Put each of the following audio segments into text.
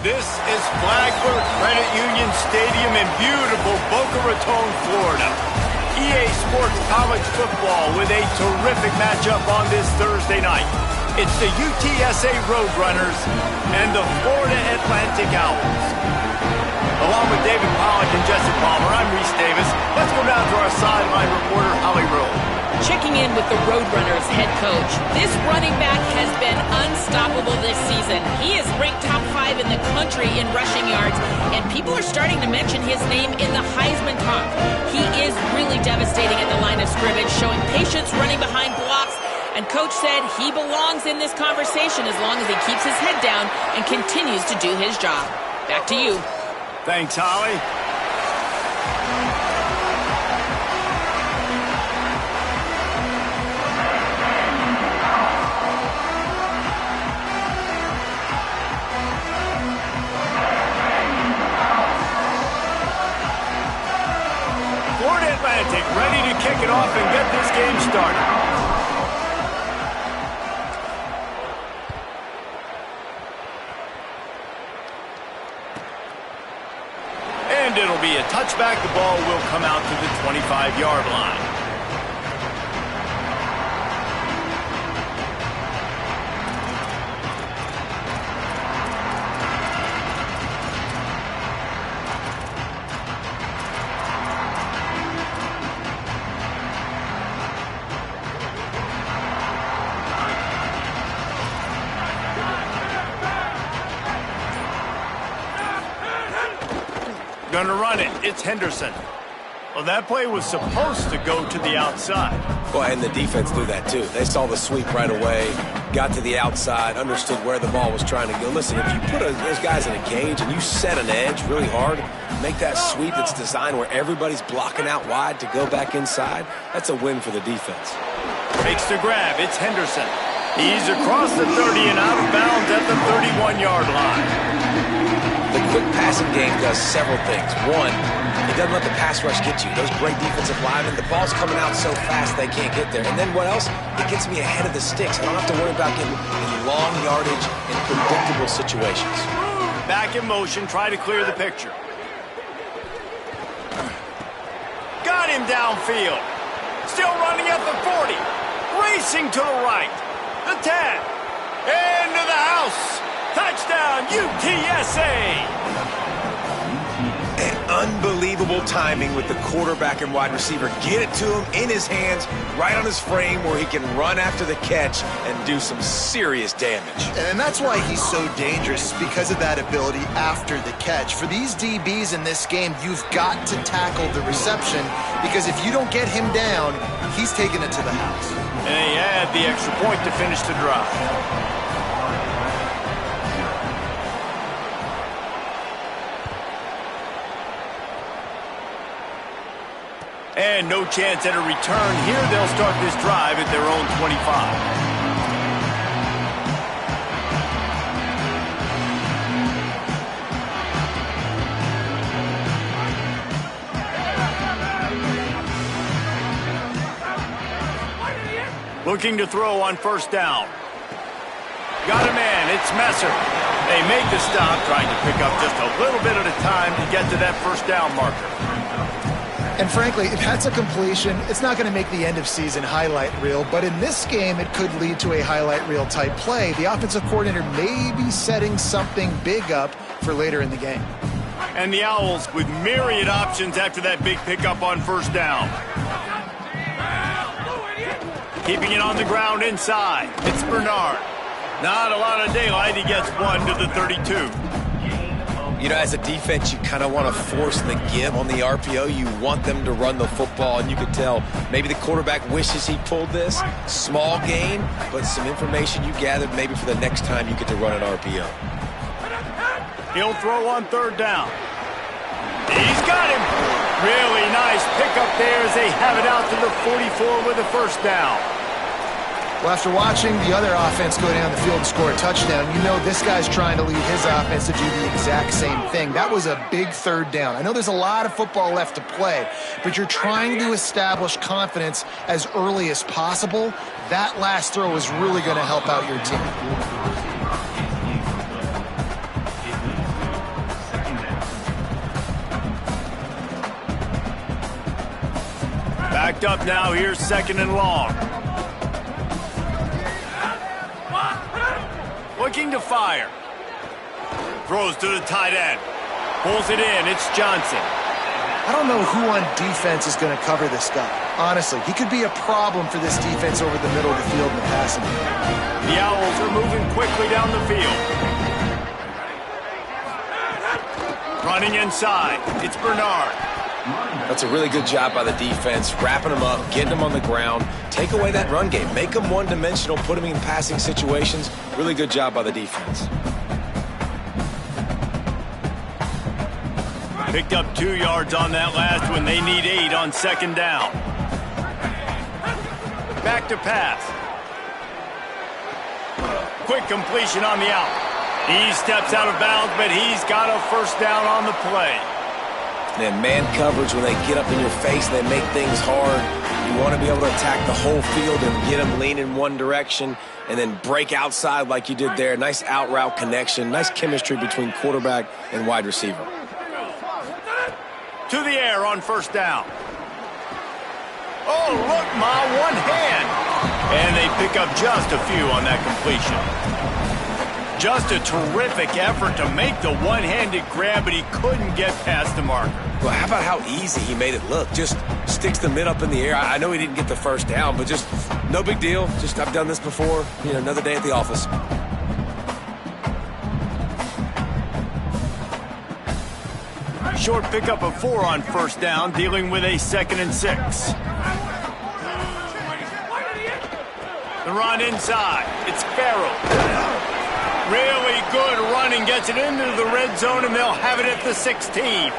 This is Flagler Credit Union Stadium in beautiful Boca Raton, Florida. EA Sports College Football with a terrific matchup on this Thursday night. It's the UTSA Roadrunners and the Florida Atlantic Owls. Along with David Pollack and Jesse Palmer, I'm Reese Davis. Let's go down to our sideline reporter, Holly Rowe. Checking in with the Roadrunners head coach. This running back has been unstoppable this season. He is ranked top 5 in the country in rushing yards, and people are starting to mention his name in the Heisman talk. He is really devastating at the line of scrimmage, showing patience running behind blocks, and coach said he belongs in this conversation as long as he keeps his head down and continues to do his job. Back to you. Thanks, Holly. Florida Atlantic ready to kick it off and get this game started. And it'll be a touchback. The ball will come out to the 25-yard line. Gonna run it. It's Henderson. Well, that play was supposed to go to the outside. Well, and the defense knew that too. They saw the sweep right away, got to the outside, understood where the ball was trying to go. Listen, if you put those guys in a cage and you set an edge really hard, make that sweep that's designed where everybody's blocking out wide to go back inside, that's a win for the defense. Makes the grab. It's Henderson. He's across the 30 and out of bounds at the 31-yard line. The quick passing game does several things. One, it doesn't let the pass rush get you. Those great defensive linemen, the ball's coming out so fast they can't get there. And then what else? It gets me ahead of the sticks. I don't have to worry about getting in long yardage in predictable situations. Back in motion, try to clear the picture. Got him downfield. Still running at the 40. Racing to the right. The 10. Into the house. Touchdown, UTSA! And unbelievable timing with the quarterback and wide receiver. Get it to him in his hands, right on his frame where he can run after the catch and do some serious damage. And that's why he's so dangerous, because of that ability after the catch. For these DBs in this game, you've got to tackle the reception, because if you don't get him down, he's taking it to the house. And he had the extra point to finish the drive. And no chance at a return here. They'll start this drive at their own 25. Looking to throw on first down. Got a man. It's Messer. They make the stop, trying to pick up just a little bit at a time to get to that first down marker. And frankly, if that's a completion, it's not going to make the end-of-season highlight reel. But in this game, it could lead to a highlight reel type play. The offensive coordinator may be setting something big up for later in the game. And the Owls with myriad options after that big pickup on first down. Keeping it on the ground inside. It's Bernard. Not a lot of daylight. He gets one to the 32. You know, as a defense, you kind of want to force the give on the RPO. You want them to run the football, and you can tell maybe the quarterback wishes he pulled this. Small gain, but some information you gathered maybe for the next time you get to run an RPO. He'll throw on third down. He's got him. Really nice pickup there as they have it out to the 44 with a first down. Well, after watching the other offense go down the field and score a touchdown, you know this guy's trying to lead his offense to do the exact same thing. That was a big third down. I know there's a lot of football left to play, but you're trying to establish confidence as early as possible. That last throw is really going to help out your team. Picked up now, here's 2nd and long. Looking to fire. Throws to the tight end. Pulls it in, it's Johnson. I don't know who on defense is going to cover this guy. Honestly, he could be a problem for this defense over the middle of the field in the passing game. The Owls are moving quickly down the field. Running inside, it's Bernard. That's a really good job by the defense, wrapping them up, getting them on the ground. Take away that run game. Make them one-dimensional, put them in passing situations. Really good job by the defense. Picked up 2 yards on that last one. They need 8 on 2nd down. Back to pass. Quick completion on the out. He steps out of bounds, but he's got a 1st down on the play. And man coverage, when they get up in your face, they make things hard. You want to be able to attack the whole field and get them lean in one direction and then break outside like you did there. Nice out route connection, nice chemistry between quarterback and wide receiver. To the air on 1st down. Oh, look, my one hand. And they pick up just a few on that completion. Just a terrific effort to make the one-handed grab, but he couldn't get past the marker. Well, how about how easy he made it look? Just sticks the mid up in the air. I know he didn't get the 1st down, but just no big deal. Just I've done this before. You know, another day at the office. Short pickup of 4 on 1st down, dealing with a 2nd and 6. The run inside. It's Farrell. Really good running, gets it into the red zone, and they'll have it at the 16.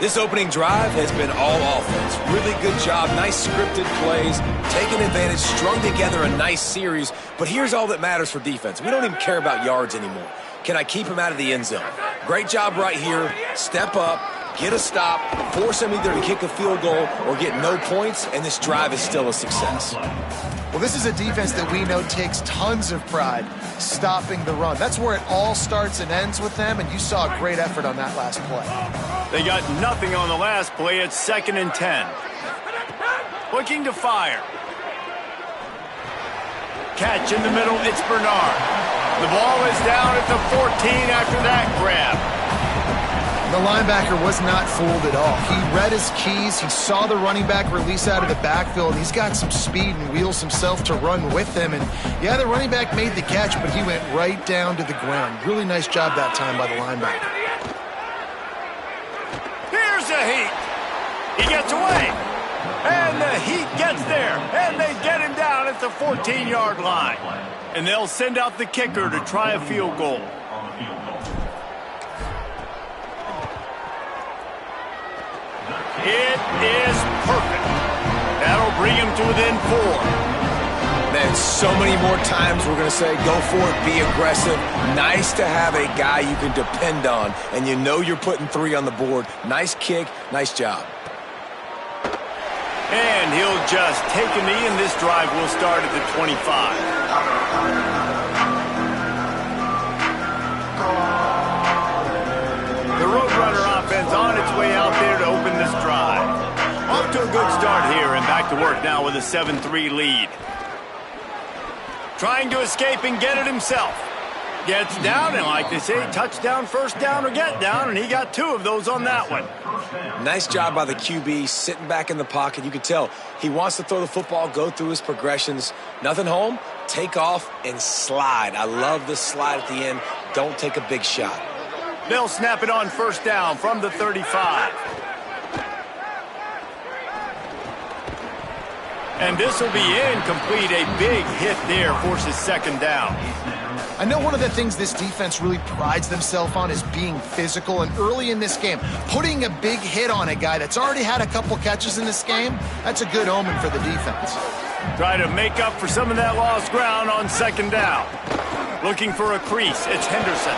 This opening drive has been all offense. Really good job, nice scripted plays, taking advantage, strung together a nice series. But here's all that matters for defense. We don't even care about yards anymore. Can I keep him out of the end zone? Great job right here. Step up, get a stop, force him either to kick a field goal or get no points, and this drive is still a success. Well, this is a defense that we know takes tons of pride stopping the run. That's where it all starts and ends with them, and you saw a great effort on that last play. They got nothing on the last play. It's 2nd and 10. Looking to fire. Catch in the middle, it's Bernard. The ball is down at the 14 after that grab. The linebacker was not fooled at all. He read his keys. He saw the running back release out of the backfield. He's got some speed and wheels himself to run with them. And, yeah, the running back made the catch, but he went right down to the ground. Really nice job that time by the linebacker. Here's a heat. He gets away. And the heat gets there. And they get him down at the 14-yard line. And they'll send out the kicker to try a field goal. It is perfect. That'll bring him to within 4. Man, so many more times we're going to say, go for it, be aggressive. Nice to have a guy you can depend on, and you know you're putting 3 on the board. Nice kick, nice job. And he'll just take a knee, and this drive will start at the 25. The Roadrunner offense on its way out there to open this drive. Off to a good start here, and back to work now with a 7-3 lead. Trying to escape and get it himself. Gets down, and like they say, touchdown, 1st down, or get down, and he got 2 of those on that one. Nice job by the QB, sitting back in the pocket. You can tell he wants to throw the football, go through his progressions. Nothing home, take off, and slide. I love the slide at the end. Don't take a big shot. They'll snap it on 1st down from the 35. And this will be incomplete. A big hit there forces 2nd down. I know one of the things this defense really prides themselves on is being physical, and early in this game, putting a big hit on a guy that's already had a couple catches in this game, that's a good omen for the defense. Try to make up for some of that lost ground on 2nd down. Looking for a crease, it's Henderson.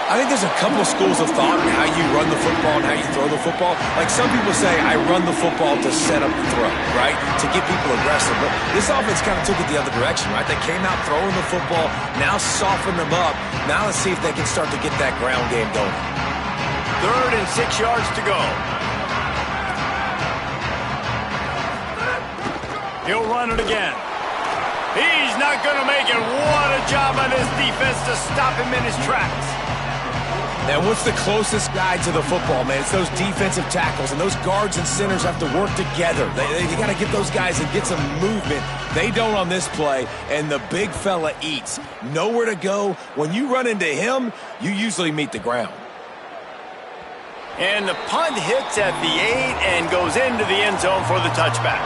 I think there's a couple of schools of thought in how you run the football and how you throw the football. Like some people say, I run the football to set up the throw, right? To get people aggressive. But this offense kind of took it the other direction, right? They came out throwing the football, now soften them up. Now let's see if they can start to get that ground game going. 3rd and 6 yards to go. He'll run it again. He's not going to make it. What a job by this defense to stop him in his tracks. And what's the closest guy to the football, man? It's those defensive tackles, and those guards and centers have to work together. They got to get those guys and get some movement. They don't on this play, and the big fella eats. Nowhere to go. When you run into him, you usually meet the ground. And the punt hits at the 8 and goes into the end zone for the touchback.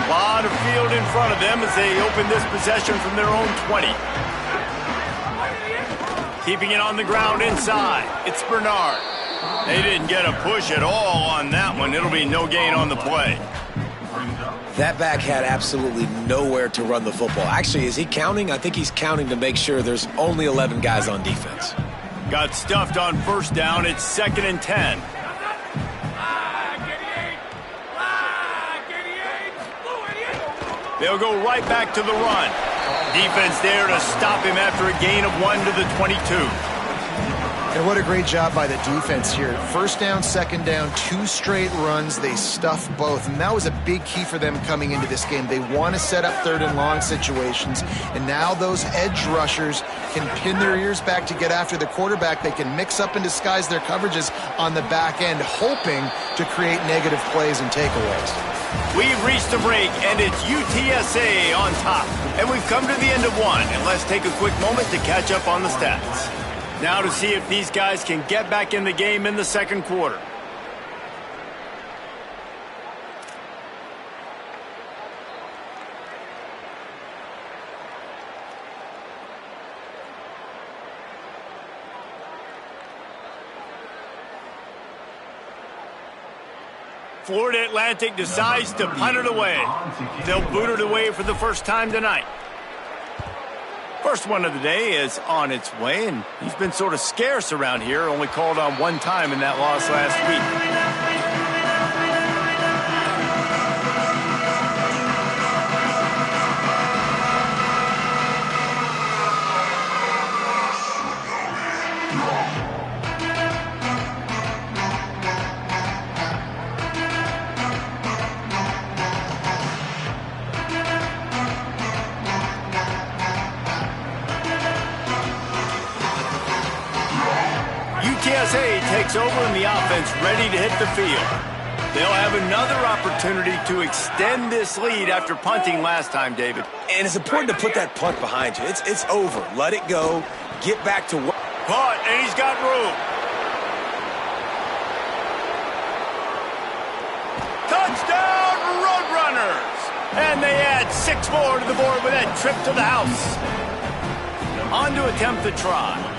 A lot of field in front of them as they open this possession from their own 20. Keeping it on the ground inside. It's Bernard. They didn't get a push at all on that one. It'll be no gain on the play. That back had absolutely nowhere to run the football. Actually, is he counting? I think he's counting to make sure there's only 11 guys on defense. Got stuffed on first down. It's 2nd and 10. They'll go right back to the run. Defense there to stop him after a gain of 1 to the 22. And what a great job by the defense here. First down, second down, 2 straight runs. They stuffed both. And that was a big key for them coming into this game. They want to set up 3rd and long situations. And now those edge rushers can pin their ears back to get after the quarterback. They can mix up and disguise their coverages on the back end, hoping to create negative plays and takeaways. We've reached a break, and it's UTSA on top. And we've come to the end of one, and let's take a quick moment to catch up on the stats. Now to see if these guys can get back in the game in the second quarter. Florida Atlantic decides to punt it away. They'll boot it away for the first time tonight. First one of the day is on its way, and he's been sort of scarce around here, only called on 1 time in that loss last week. UTSA takes over and the offense ready to hit the field. They'll have another opportunity to extend this lead after punting last time, David. And it's important to put that punt behind you. It's over. Let it go. Get back to what. Punt, and he's got room. Touchdown, Roadrunners! And they add 6 more to the board with that trip to the house. On to attempt the try.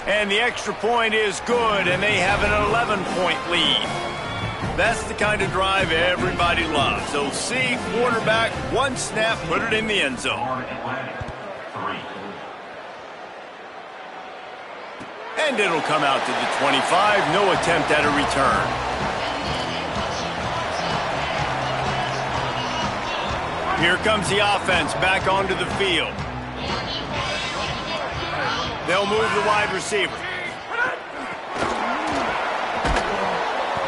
And the extra point is good, and they have an 11-point lead. That's the kind of drive everybody loves. So see, quarterback, 1 snap, put it in the end zone. And it'll come out to the 25. No attempt at a return. Here comes the offense back onto the field. They'll move the wide receiver.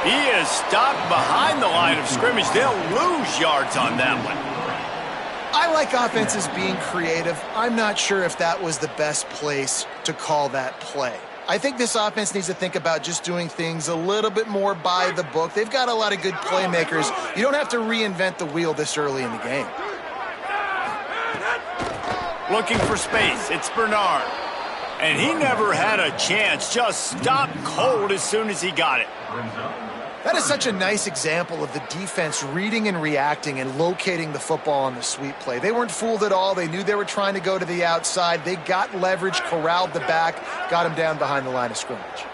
He is stopped behind the line of scrimmage. They'll lose yards on that one. I like offenses being creative. I'm not sure if that was the best place to call that play. I think this offense needs to think about just doing things a little bit more by the book. They've got a lot of good playmakers. You don't have to reinvent the wheel this early in the game. Looking for space. It's Bernard. And he never had a chance. Just stopped cold as soon as he got it. That is such a nice example of the defense reading and reacting and locating the football on the sweep play. They weren't fooled at all. They knew they were trying to go to the outside. They got leverage, corralled the back, got him down behind the line of scrimmage.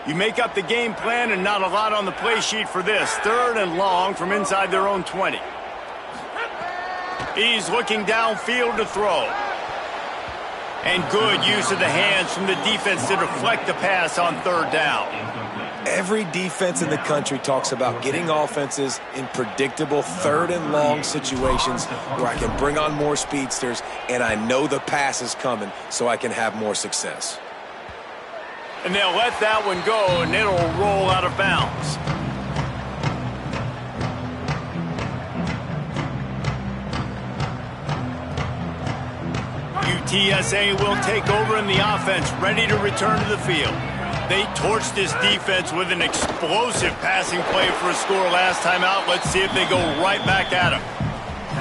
You make up the game plan and not a lot on the play sheet for this. 3rd and long from inside their own 20. He's looking downfield to throw. And good use of the hands from the defense to deflect the pass on third down. Every defense in the country talks about getting offenses in predictable third and long situations where I can bring on more speedsters and I know the pass is coming so I can have more success. And they'll let that one go, and it'll roll out of bounds. UTSA will take over in the offense, ready to return to the field. They torched this defense with an explosive passing play for a score last time out. Let's see if they go right back at him.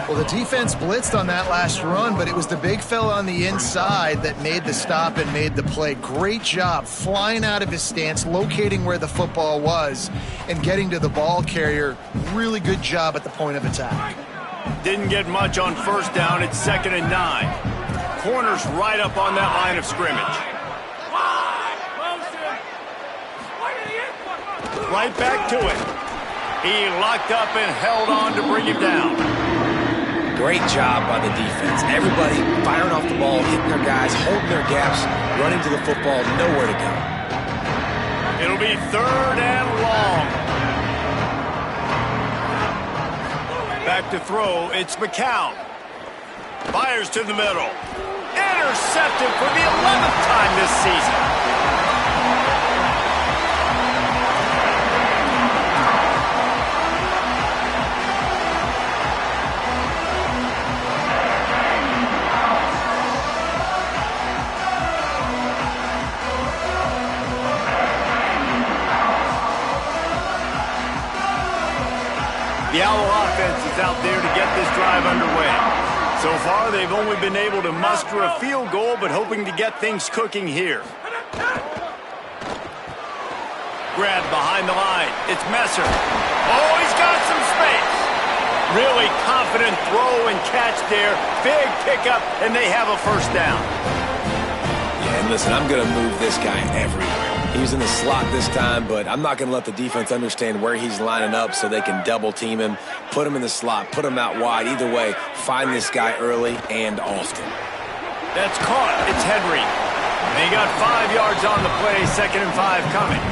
Well, the defense blitzed on that last run, but it was the big fella on the inside that made the stop and made the play. Great job flying out of his stance, locating where the football was, and getting to the ball carrier. Really good job at the point of attack. Didn't get much on first down. It's 2nd and 9. Corner's right up on that line of scrimmage. Right back to it. He locked up and held on to bring him down. Great job by the defense. Everybody firing off the ball, hitting their guys, holding their gaps, running to the football, nowhere to go. It'll be 3rd and long. Back to throw, it's McCown. Fires to the middle. Intercepted for the 11th time this season. The Owl offense is out there to get this drive underway. So far, they've only been able to muster a field goal, but hoping to get things cooking here. Grab behind the line. It's Messer. Oh, he's got some space. Really confident throw and catch there. Big pickup, and they have a first down. Yeah, and listen, I'm going to move this guy everywhere. He's in the slot this time, but I'm not going to let the defense understand where he's lining up so they can double team him, put him in the slot, put him out wide. Either way, find this guy early and often. That's caught. It's Henry. They got 5 yards on the play, 2nd and 5 coming.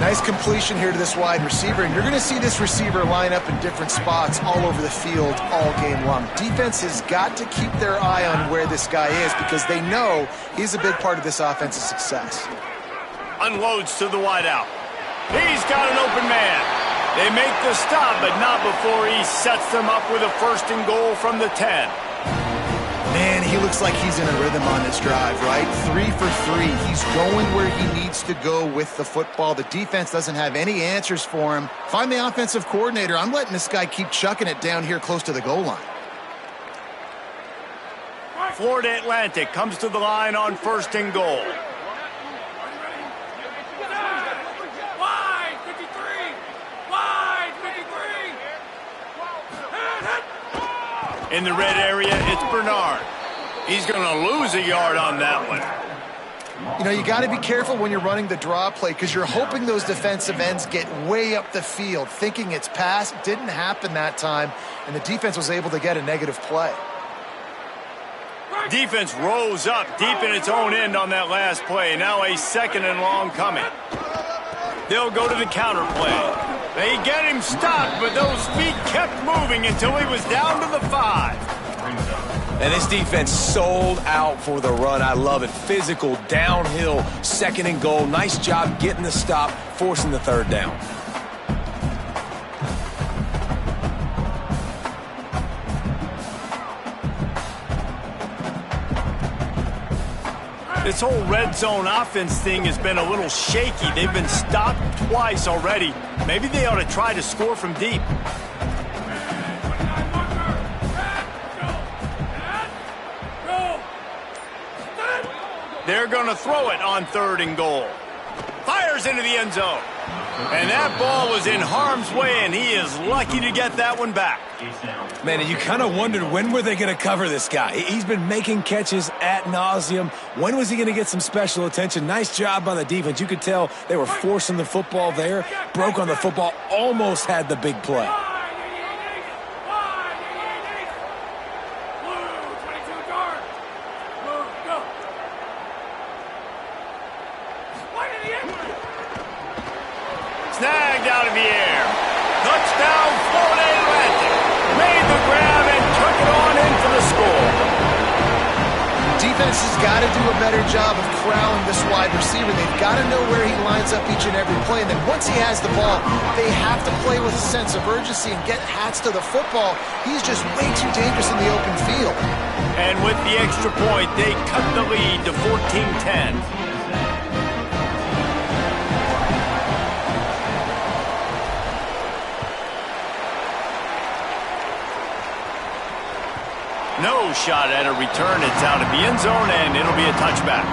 Nice completion here to this wide receiver, and you're going to see this receiver line up in different spots all over the field all game long. Defense has got to keep their eye on where this guy is because they know he's a big part of this offense's success. Unloads to the wideout. He's got an open man. They make the stop, but not before he sets them up with a 1st and goal from the 10. Man, he looks like he's in a rhythm on this drive, right? 3 for 3. He's going where he needs to go with the football. The defense doesn't have any answers for him. If I'm the offensive coordinator, I'm letting this guy keep chucking it down here close to the goal line. Florida Atlantic comes to the line on 1st and goal. In the red area, it's Bernard. He's going to lose a yard on that one. You know, you got to be careful when you're running the draw play because you're hoping those defensive ends get way up the field, thinking it's pass. Didn't happen that time, and the defense was able to get a negative play. Defense rose up deep in its own end on that last play. Now a 2nd and long coming. They'll go to the counter play. They get him stopped, but those feet kept moving until he was down to the 5. And this defense sold out for the run. I love it. Physical, downhill, 2nd and goal. Nice job getting the stop, forcing the 3rd down. This whole red zone offense thing has been a little shaky. They've been stopped twice already. Maybe they ought to try to score from deep. They're going to throw it on 3rd and goal. Fires into the end zone. And that ball was in harm's way, and he is lucky to get that one back. Man, and you kind of wondered when were they going to cover this guy. He's been making catches ad nauseum. When was he going to get some special attention? Nice job by the defense. You could tell they were forcing the football there. Broke on the football, almost had the big play. in the air. Touchdown, Florida Atlantic. Made the grab and took it on in for the score. Defense has got to do a better job of corralling this wide receiver. They've got to know where he lines up each and every play. And then once he has the ball, they have to play with a sense of urgency and get hats to the football. He's just way too dangerous in the open field. And with the extra point, they cut the lead to 14-10. No shot at a return. It's out of the end zone, and it'll be a touchback.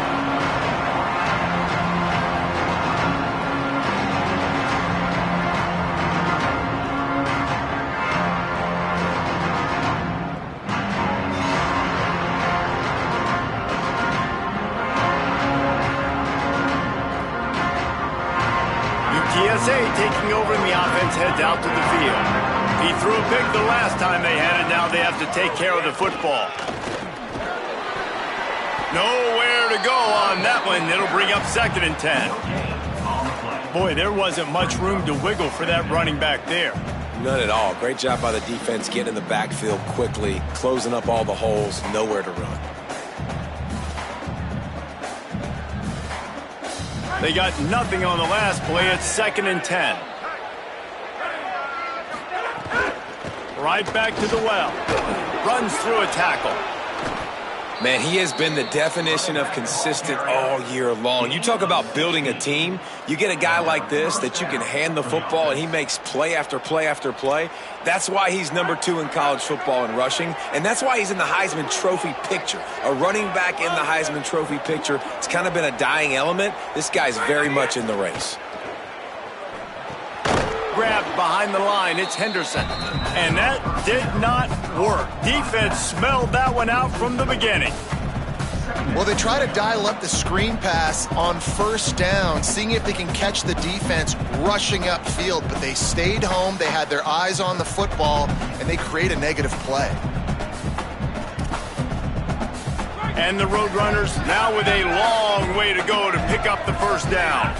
UTSA taking over, and the offense heads out to the field. He threw a pick the last time they had it. Now they have to take care of the football. Nowhere to go on that one. It'll bring up 2nd and 10. Boy, there wasn't much room to wiggle for that running back there. None at all. Great job by the defense getting in the backfield quickly, closing up all the holes, nowhere to run. They got nothing on the last play. It's 2nd and 10. Right back to the well. Runs through a tackle. Man, he has been the definition of consistent all year long. You talk about building a team. You get a guy like this that you can hand the football and he makes play after play after play. That's why he's number 2 in college football in rushing, and that's why he's in the Heisman Trophy picture. A running back in the Heisman Trophy picture. It's kind of been a dying element. This guy's very much in the race. Grabbed behind the line. It's Henderson. And that did not work. Defense smelled that one out from the beginning. Well, they try to dial up the screen pass on 1st down, seeing if they can catch the defense rushing upfield, but they stayed home. They had their eyes on the football, and they create a negative play. And the Roadrunners now with a long way to go to pick up the 1st down.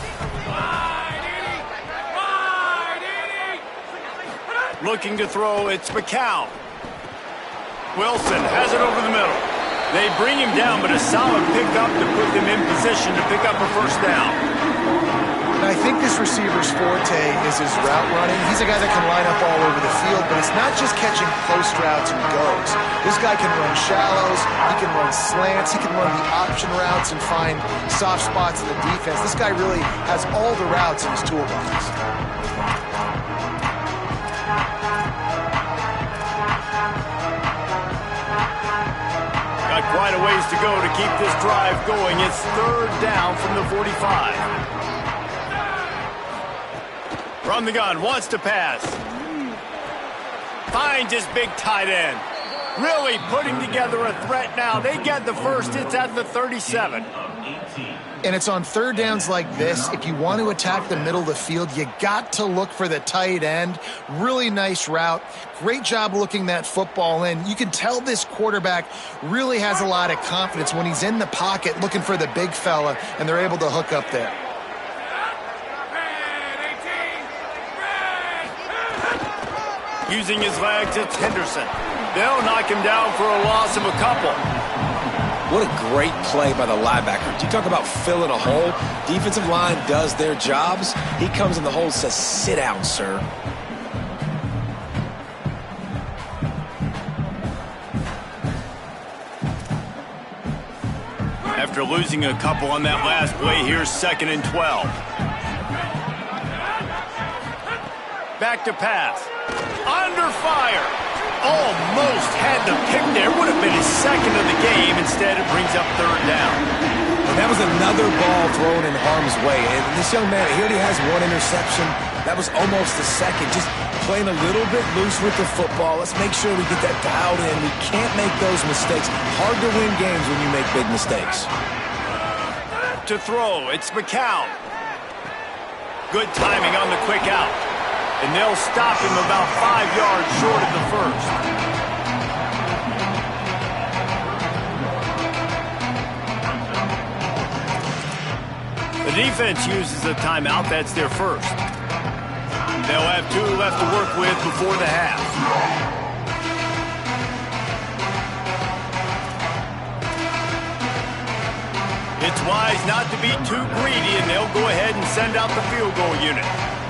Looking to throw, it's McCown. Wilson has it over the middle. They bring him down, but a solid pickup to put them in position to pick up a 1st down. And I think this receiver's forte is his route running. He's a guy that can line up all over the field, but it's not just catching close routes and goes. This guy can run shallows, he can run slants, he can run the option routes and find soft spots in the defense. This guy really has all the routes in his toolbox. Quite a ways to go to keep this drive going. It's 3rd down from the 45. From the gun, wants to pass. Finds his big tight end. Really putting together a threat now. They get the 1st. It's at the 37. And it's on 3rd downs like this. If you want to attack the middle of the field, you got to look for the tight end. Really nice route. Great job looking that football in. You can tell this quarterback really has a lot of confidence when he's in the pocket looking for the big fella, and they're able to hook up there. Using his legs, it's Henderson. They'll knock him down for a loss of a couple. What a great play by the linebacker. You talk about filling a hole. Defensive line does their jobs. He comes in the hole and says, sit down, sir. After losing a couple on that last play, here's 2nd and 12. Back to pass. Under fire. Almost had the pick there. Would have been his 2nd of the game. Instead, it brings up 3rd down. And that was another ball thrown in harm's way. And this young man, he already has 1 interception. That was almost the 2nd. Just playing a little bit loose with the football. Let's make sure we get that dialed in. We can't make those mistakes. Hard to win games when you make big mistakes. To throw, it's McCown. Good timing on the quick out. And they'll stop him about 5 yards short of the 1st. The defense uses a timeout. That's their 1st. They'll have 2 left to work with before the half. It's wise not to be too greedy, and they'll go ahead and send out the field goal unit.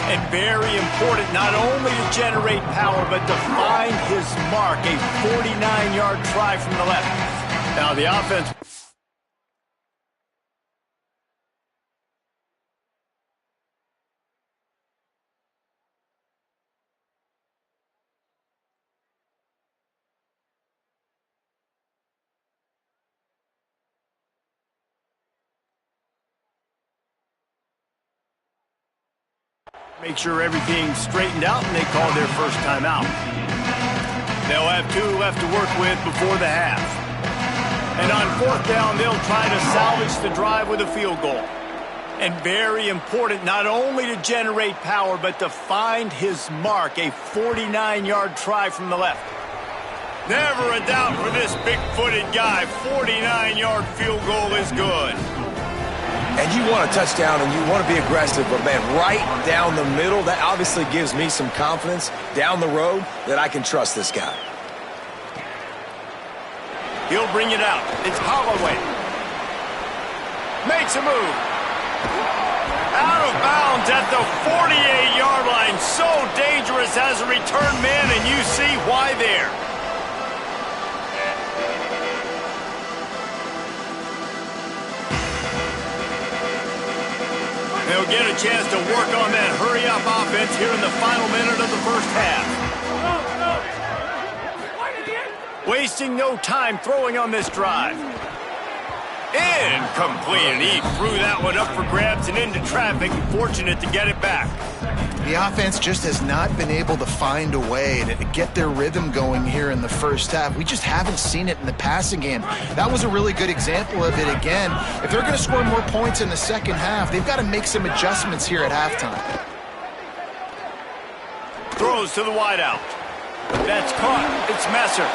And very important not only to generate power, but to find his mark, a 49-yard try from the left. Now the offense... make sure everything's straightened out, and they call their first timeout. They'll have 2 left to work with before the half. And on 4th down, they'll try to salvage the drive with a field goal. And very important not only to generate power, but to find his mark, a 49-yard try from the left. Never a doubt for this big-footed guy. 49-yard field goal is good. And you want a touchdown and you want to be aggressive, but, man, right down the middle, that obviously gives me some confidence down the road that I can trust this guy. He'll bring it out. It's Holloway. Makes a move. Out of bounds at the 48-yard line. So dangerous as a return man, and you see why there. They'll get a chance to work on that hurry-up offense here in the final minute of the first half. Wasting no time throwing on this drive. Incomplete, and he threw that one up for grabs and into traffic, and fortunate to get it back. The offense just has not been able to find a way to get their rhythm going here in the first half. We just haven't seen it in the passing game. That was a really good example of it again. If they're going to score more points in the second half, they've got to make some adjustments here at halftime. Throws to the wideout. That's caught. It's Messer.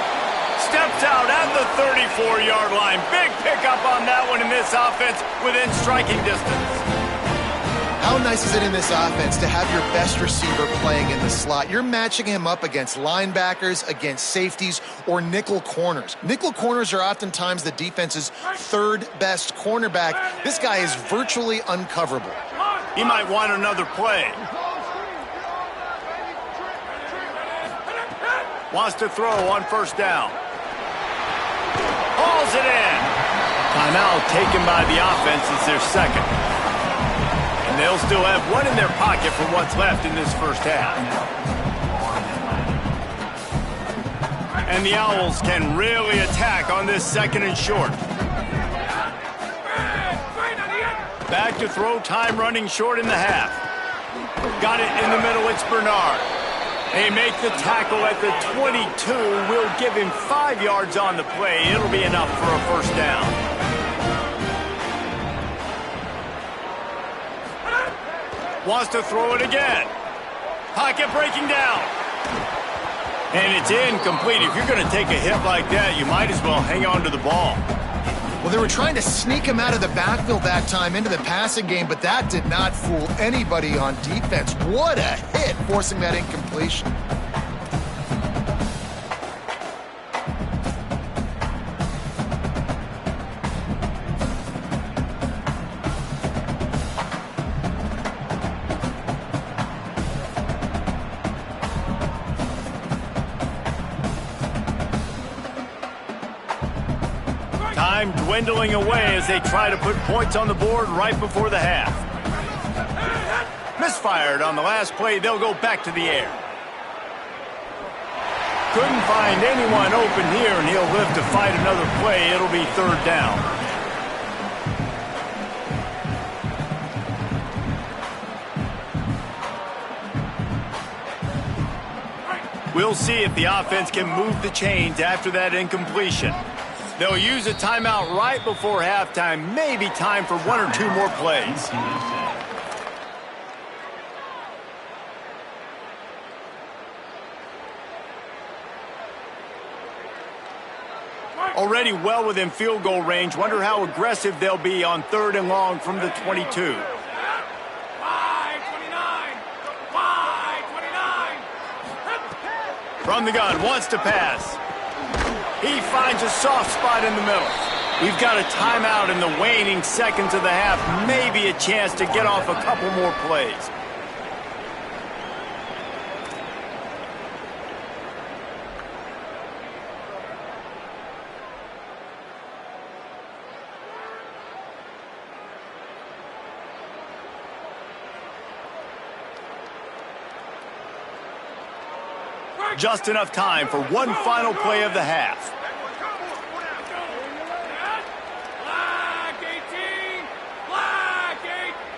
Steps out at the 34-yard line. Big pickup on that one in this offense within striking distance. How nice is it in this offense to have your best receiver playing in the slot? You're matching him up against linebackers, against safeties, or nickel corners. Nickel corners are oftentimes the defense's 3rd best cornerback. This guy is virtually uncoverable. He might want another play. Wants to throw on 1st down. Hauls it in. Timeout taken by the offense. It's their 2nd. And they'll still have 1 in their pocket for what's left in this first half. And the Owls can really attack on this 2nd and short. Back to throw, time running short in the half. Got it in the middle, it's Bernard. They make the tackle at the 22. We'll give him 5 yards on the play. It'll be enough for a 1st down. Wants to throw it again. Pocket breaking down. And it's incomplete. If you're going to take a hit like that, you might as well hang on to the ball. Well, they were trying to sneak him out of the backfield that time into the passing game, but that did not fool anybody on defense. What a hit, forcing that incompletion. Time dwindling away as they try to put points on the board right before the half. Misfired on the last play. They'll go back to the air. Couldn't find anyone open here, and he'll live to fight another play. It'll be 3rd down. We'll see if the offense can move the chains after that incompletion. They'll use a timeout right before halftime. Maybe time for 1 or 2 more plays. Already well within field goal range. Wonder how aggressive they'll be on 3rd and long from the 22. From the gun, wants to pass. He finds a soft spot in the middle. We've got a timeout in the waning seconds of the half. Maybe a chance to get off a couple more plays. Just enough time for one final play of the half.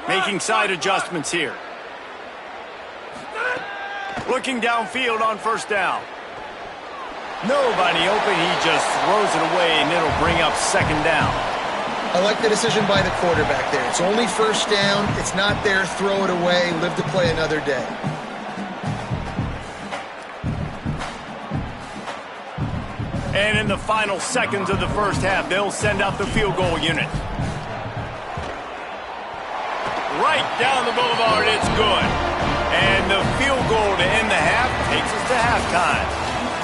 Making side adjustments here. Looking downfield on first down. Nobody open. He just throws it away, and it'll bring up second down. I like the decision by the quarterback there. It's only first down. It's not there. Throw it away. Live to play another day. And in the final seconds of the first half, they'll send out the field goal unit. Right down the boulevard, it's good. And the field goal to end the half takes us to halftime.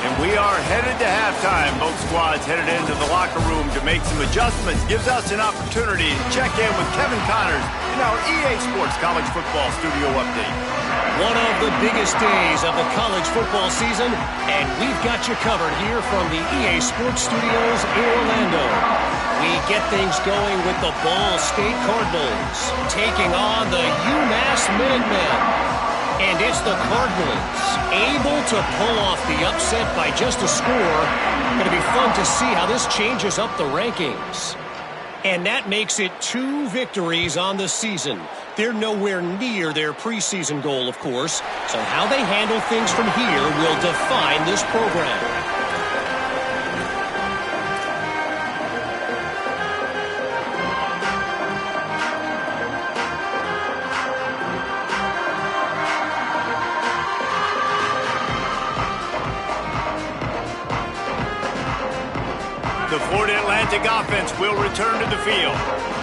And we are headed to halftime. Both squads headed into the locker room to make some adjustments. Gives us an opportunity to check in with Kevin Connors in our EA Sports College Football Studio Update. One of the biggest days of the college football season, and we've got you covered here from the EA Sports Studios in Orlando. We get things going with the Ball State Cardinals taking on the UMass Minutemen. And it's the Cardinals able to pull off the upset by just a score. Going to be fun to see how this changes up the rankings. And that makes it 2 victories on the season. They're nowhere near their preseason goal, of course. So how they handle things from here will define this program. The Florida Atlantic offense will return to the field.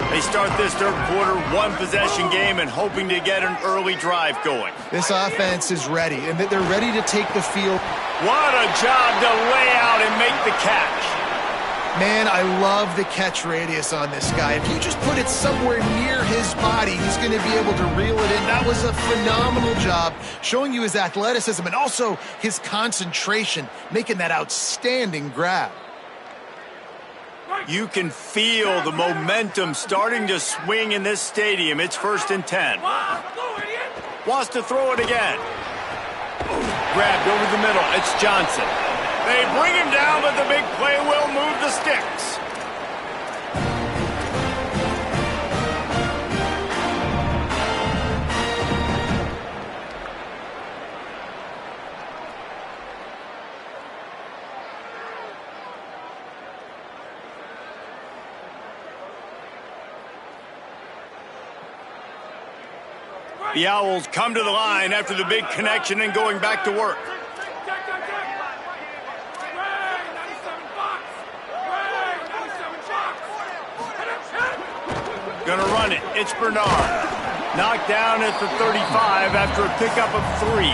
They start this third quarter one-possession game and hoping to get an early drive going. This offense is ready, and they're ready to take the field. What a job to lay out and make the catch. Man, I love the catch radius on this guy. If you just put it somewhere near his body, he's going to be able to reel it in. That was a phenomenal job, showing you his athleticism and also his concentration, making that outstanding grab. You can feel the momentum starting to swing in this stadium. It's 1st and 10. Wants to throw it again. Grabbed over the middle. It's Johnson. They bring him down, but the big play will move the sticks. The Owls come to the line after the big connection and going back to work. Gonna run it. It's Bernard. Knocked down at the 35 after a pickup of 3.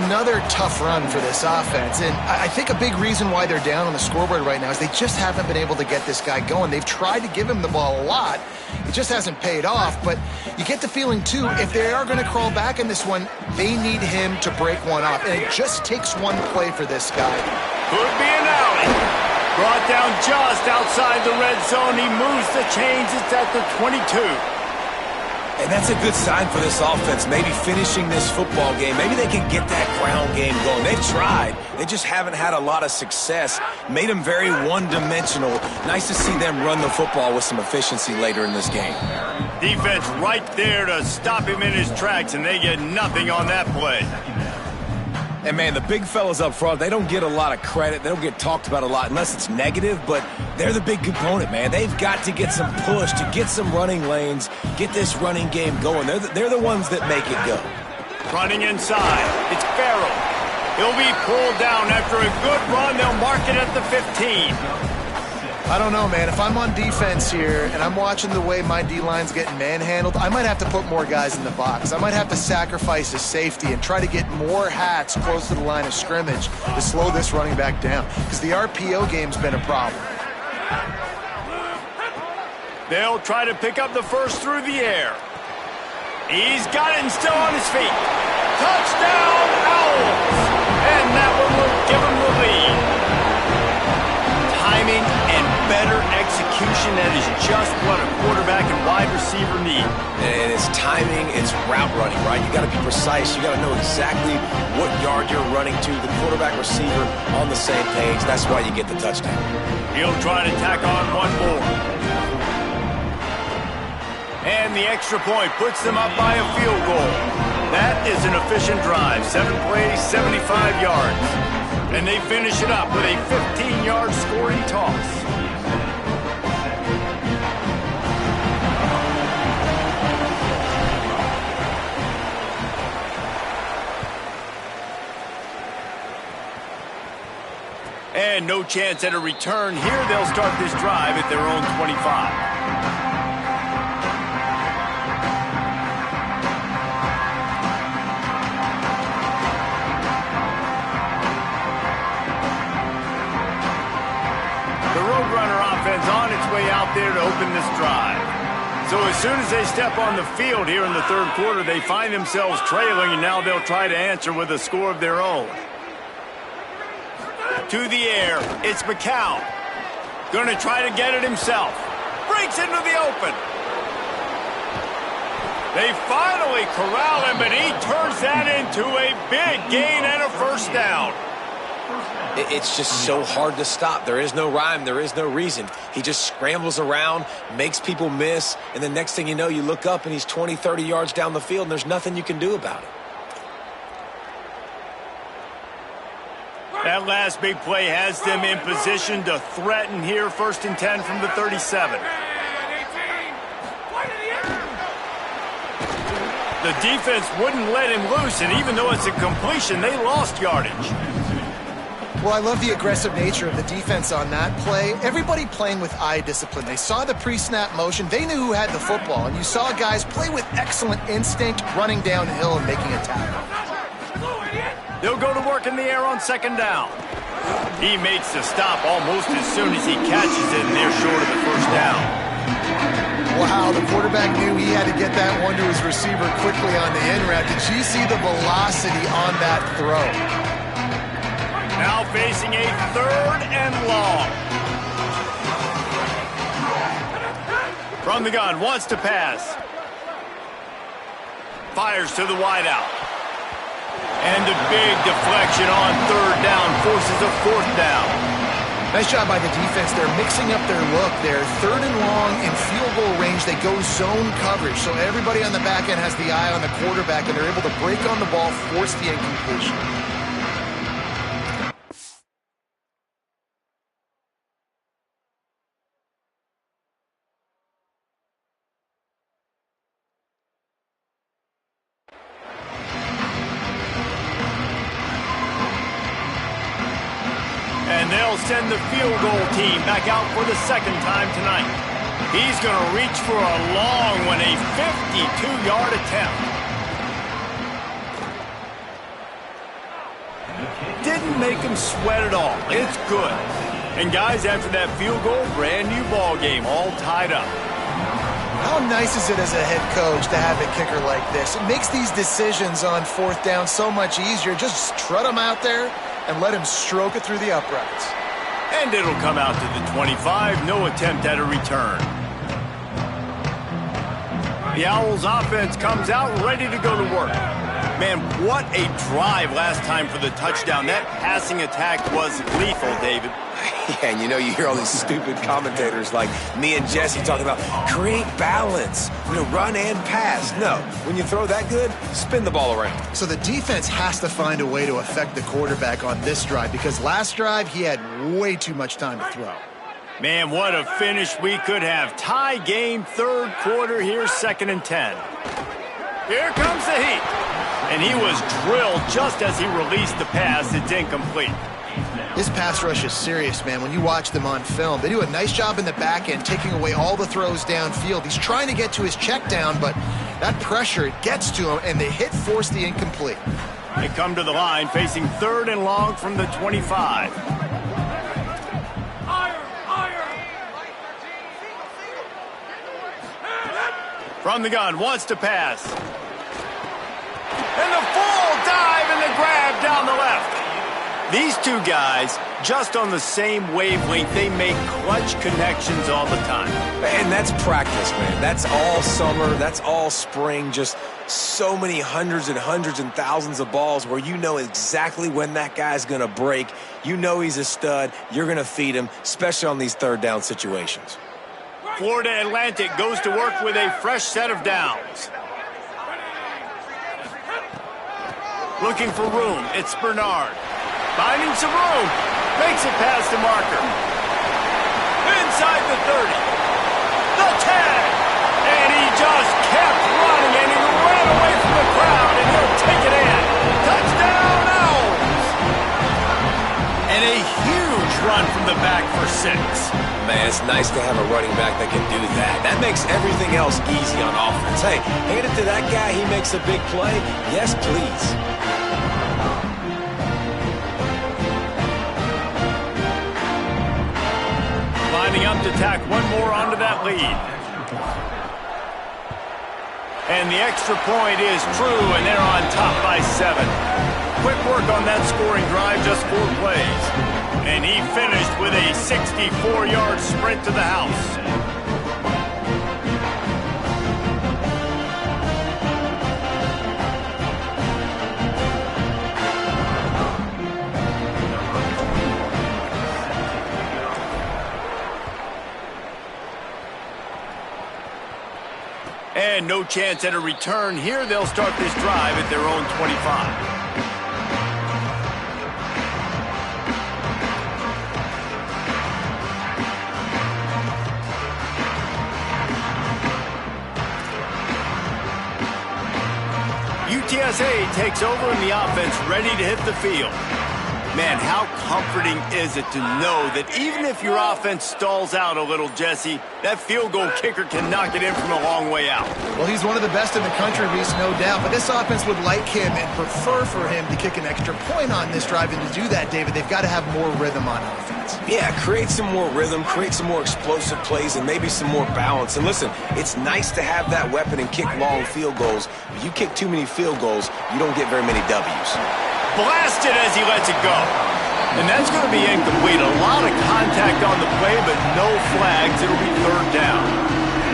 Another tough run for this offense, and I think a big reason why they're down on the scoreboard right now is they just haven't been able to get this guy going. They've tried to give him the ball a lot. It just hasn't paid off, but you get the feeling, too, if they are going to crawl back in this one, they need him to break one off, and it just takes one play for this guy. Could be an alley. Brought down just outside the red zone. He moves the chains. It's at the 22. And that's a good sign for this offense, maybe finishing this football game. Maybe they can get that ground game going. They've tried. They just haven't had a lot of success. Made them very one-dimensional. Nice to see them run the football with some efficiency later in this game. Defense right there to stop him in his tracks, and they get nothing on that play. And, man, the big fellas up front, they don't get a lot of credit. They don't get talked about a lot unless it's negative, but they're the big component, man. They've got to get some push, to get some running lanes, get this running game going. They're the ones that make it go. Running inside. It's Farrell. He'll be pulled down after a good run. They'll mark it at the 15. I don't know, man. If I'm on defense here and I'm watching the way my D-line's getting manhandled, I might have to put more guys in the box. I might have to sacrifice his safety and try to get more hats close to the line of scrimmage to slow this running back down, because the RPO game's been a problem. They'll try to pick up the first through the air. He's got it and still on his feet. Touchdown, Owls! And that one will give him the lead. Timing and better execution, that is just what a quarterback and wide receiver need. And it's timing, it's route running, right? You got to be precise. You got to know exactly what yard you're running to. The quarterback receiver on the same page. That's why you get the touchdown. He'll try to tack on one more. And the extra point puts them up by a field goal. That is an efficient drive. 7 plays, 75 yards. And they finish it up with a 15-yard scoring toss. And no chance at a return here. They'll start this drive at their own 25. On its way out there to open this drive. So as soon as they step on the field here in the third quarter, they find themselves trailing, and now they'll try to answer with a score of their own. To the air, it's McCown. Going to try to get it himself. Breaks into the open. They finally corral him, but he turns that into a big gain and a first down. It's just so hard to stop. There is no rhyme. There is no reason. He just scrambles around, makes people miss, and the next thing you know, you look up and he's 20, 30 yards down the field, and there's nothing you can do about it. That last big play has them in position to threaten here, 1st and 10 from the 37. The defense wouldn't let him loose, and even though it's a completion, they lost yardage. Well, I love the aggressive nature of the defense on that play. Everybody playing with eye discipline. They saw the pre-snap motion. They knew who had the football, and you saw guys play with excellent instinct, running downhill and making a tackle. They'll go to work in the air on 2nd down. He makes the stop almost as soon as he catches it, and they're short of the first down. Wow, the quarterback knew he had to get that one to his receiver quickly on the in route. Did you see the velocity on that throw? Now facing a 3rd and long. From the gun, wants to pass. Fires to the wideout. And a big deflection on 3rd down forces a 4th down. Nice job by the defense. They're mixing up their look. They're 3rd and long in field goal range. They go zone coverage. So everybody on the back end has the eye on the quarterback, and they're able to break on the ball, force the incompletion. And they'll send the field goal team back out for the 2nd time tonight. He's going to reach for a long one, a 52-yard attempt. Didn't make him sweat at all. It's good. And guys, after that field goal, brand new ball game, all tied up. How nice is it as a head coach to have a kicker like this? It makes these decisions on 4th down so much easier. Just trot him out there and let him stroke it through the uprights. And it'll come out to the 25. No attempt at a return. The Owls offense comes out ready to go to work. Man, what a drive last time for the touchdown. That passing attack was lethal, David. Yeah, and you know, you hear all these stupid commentators like me and Jesse talking about create balance, run and pass. No, when you throw that good, spin the ball around. So the defense has to find a way to affect the quarterback on this drive, because last drive he had way too much time to throw. Man, what a finish we could have. Tie game, 3rd quarter here, 2nd and 10. Here comes the heat. And he was drilled just as he released the pass. It's incomplete. This pass rush is serious, man. When you watch them on film, they do a nice job in the back end, taking away all the throws downfield. He's trying to get to his check down, but that pressure, it gets to him, and the hit forced the incomplete. They come to the line, facing 3rd and long from the 25. From the gun, wants to pass. And the full dive and the grab down the left. These two guys, just on the same wavelength, they make clutch connections all the time. And that's practice, man. That's all summer. That's all spring. Just so many hundreds and thousands of balls where you know exactly when that guy's going to break. You know he's a stud. You're going to feed him, especially on these 3rd down situations. Florida Atlantic goes to work with a fresh set of downs. Looking for room. It's Bernard. Finding some room. Makes it past the marker. Inside the 30. The 10. And he just kept running, and he ran away from the crowd, and he'll take it in. Touchdown, Owls. And a huge run from the back for 6. Man, it's nice to have a running back that can do that. That makes everything else easy on offense. Hey, hand it to that guy. He makes a big play. Yes, please. Lining up to tack one more onto that lead. And the extra point is true, and they're on top by 7. Quick work on that scoring drive, just 4 plays. And he finished with a 64-yard sprint to the house. And no chance at a return here. They'll start this drive at their own 25. UTSA takes over in the offense, ready to hit the field. Man, how comforting is it to know that even if your offense stalls out a little, Jesse, that field goal kicker can knock it in from a long way out. Well, he's one of the best in the country, Reese, no doubt. But this offense would like him and prefer for him to kick an extra point on this drive. And to do that, David, they've got to have more rhythm on offense. Yeah, create some more rhythm, create some more explosive plays, and maybe some more balance. And listen, it's nice to have that weapon and kick long field goals. If you kick too many field goals, you don't get very many W's. Blasted as he lets it go. And that's going to be incomplete. A lot of contact on the play, but no flags. It'll be 3rd down.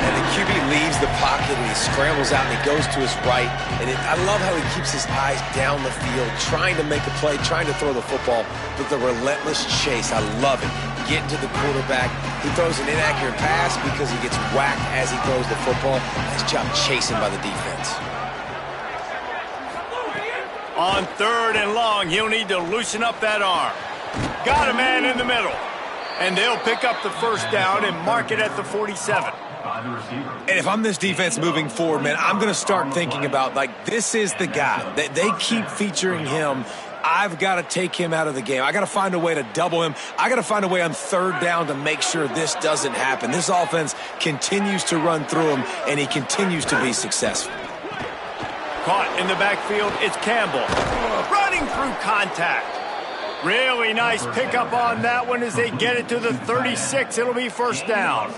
And the QB leaves the pocket, and he scrambles out, and he goes to his right. And I love how he keeps his eyes down the field, trying to make a play, trying to throw the football, but the relentless chase. I love it. Getting to the quarterback. He throws an inaccurate pass because he gets whacked as he throws the football. Nice job chasing by the defense. On 3rd and long, he'll need to loosen up that arm. Got a man in the middle. And they'll pick up the 1st down and mark it at the 47. And if I'm this defense moving forward, man, I'm going to start thinking about, like, this is the guy. They keep featuring him. I've got to take him out of the game. I got to find a way to double him. I got to find a way on 3rd down to make sure this doesn't happen. This offense continues to run through him, and he continues to be successful. Caught in the backfield, it's Campbell. Running through contact. Really nice pickup on that one as they get it to the 36. It'll be 1st down.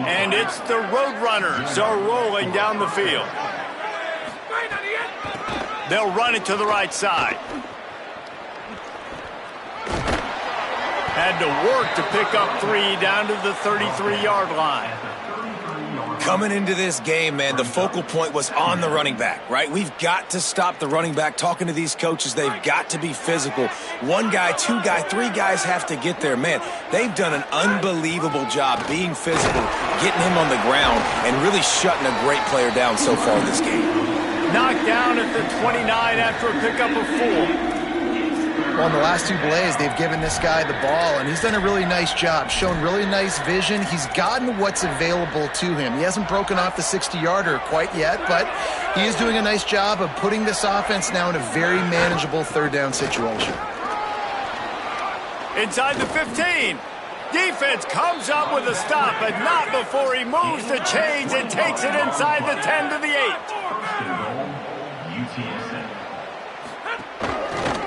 And it's the Roadrunners are rolling down the field. They'll run it to the right side. Had to work to pick up 3 down to the 33-yard line. Coming into this game, man, the focal point was on the running back, right? We've got to stop the running back. Talking to these coaches, they've got to be physical. 1 guy, 2 guy, 3 guys have to get there. Man, they've done an unbelievable job being physical, getting him on the ground, and really shutting a great player down so far in this game. Knocked down at the 29 after a pickup of 4. Well, in the last 2 plays, they've given this guy the ball, and he's done a really nice job, shown really nice vision. He's gotten what's available to him. He hasn't broken off the 60-yarder quite yet, but he is doing a nice job of putting this offense now in a very manageable 3rd down situation. Inside the 15. Defense comes up with a stop, but not before he moves the chains and takes it inside the 10 to the 8.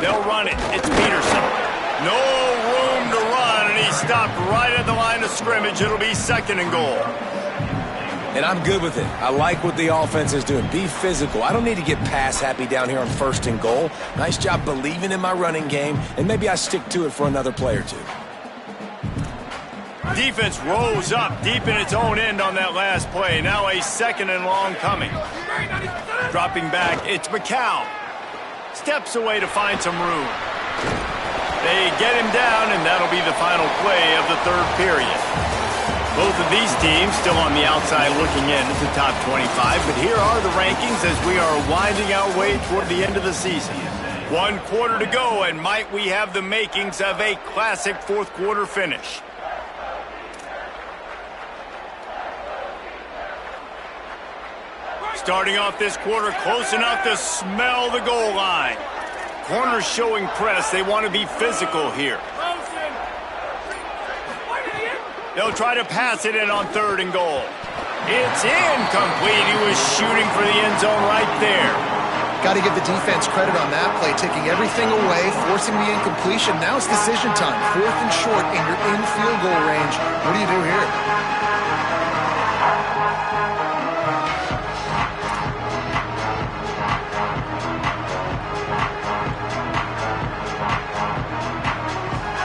They'll run it. It's Peterson. No room to run, and he stopped right at the line of scrimmage. It'll be 2nd and goal. And I'm good with it. I like what the offense is doing. Be physical. I don't need to get pass happy down here on 1st and goal. Nice job believing in my running game, and maybe I stick to it for another play or two. Defense rose up deep in its own end on that last play. Now a 2nd and long coming. Dropping back, it's McCown. Steps away to find some room. They get him down, and that'll be the final play of the 3rd period. Both of these teams still on the outside looking in at the top 25, but here are the rankings as we are winding our way toward the end of the season. 1 quarter to go, and might we have the makings of a classic 4th quarter finish. Starting off this quarter close enough to smell the goal line. Corners showing press. They want to be physical here. They'll try to pass it in on 3rd and goal. It's incomplete. He was shooting for the end zone right there. Got to give the defense credit on that play, taking everything away, forcing the incompletion. Now it's decision time. 4th and short, and you're in field goal range. What do you do here?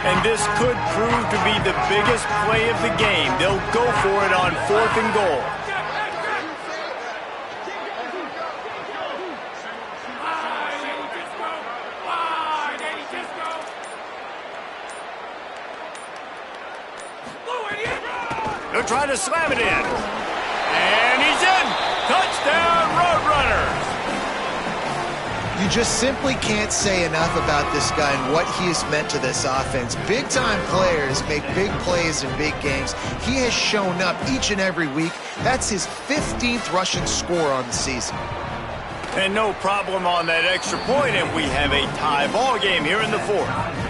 And this could prove to be the biggest play of the game. They'll go for it on 4th and goal. They'll try to slam it in. And he's in. Touchdown, Roadrunners. You just simply can't say enough about this guy and what he has meant to this offense. Big-time players make big plays in big games. He has shown up each and every week. That's his 15th rushing score on the season. And no problem on that extra point, and we have a tie ball game here in the 4th.